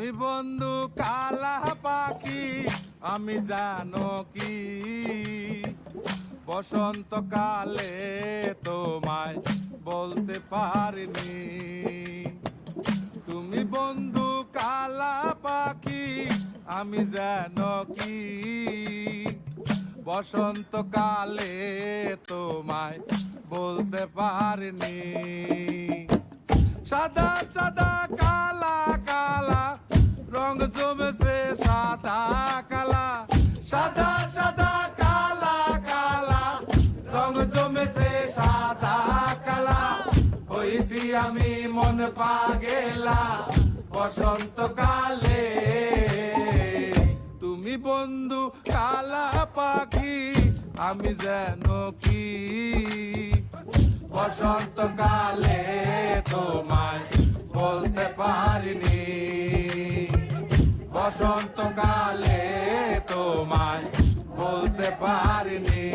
তুমি বন্ধু কালা পাখি আমি জানো কি বসন্তকালে তোমায় বলতে পারিনি। তুমি বন্ধু কালা পাখি আমি জানো কি বসন্তকালে তোমায় বলতে পারিনি। সাদা সাদা কালা কালা রং জমেছে সাদা কালা, সাদা সাদা কালা কালা রং জমেছে সাদা কালা। হইছি আমি মন পাগেলা বসন্তকালে। তুমি বন্ধু কালা পাখি আমি যেন কি বসন্তকালে তোমায় বলতে পারিনি। বসন্তকালে তোমায় বলতে পারিনি।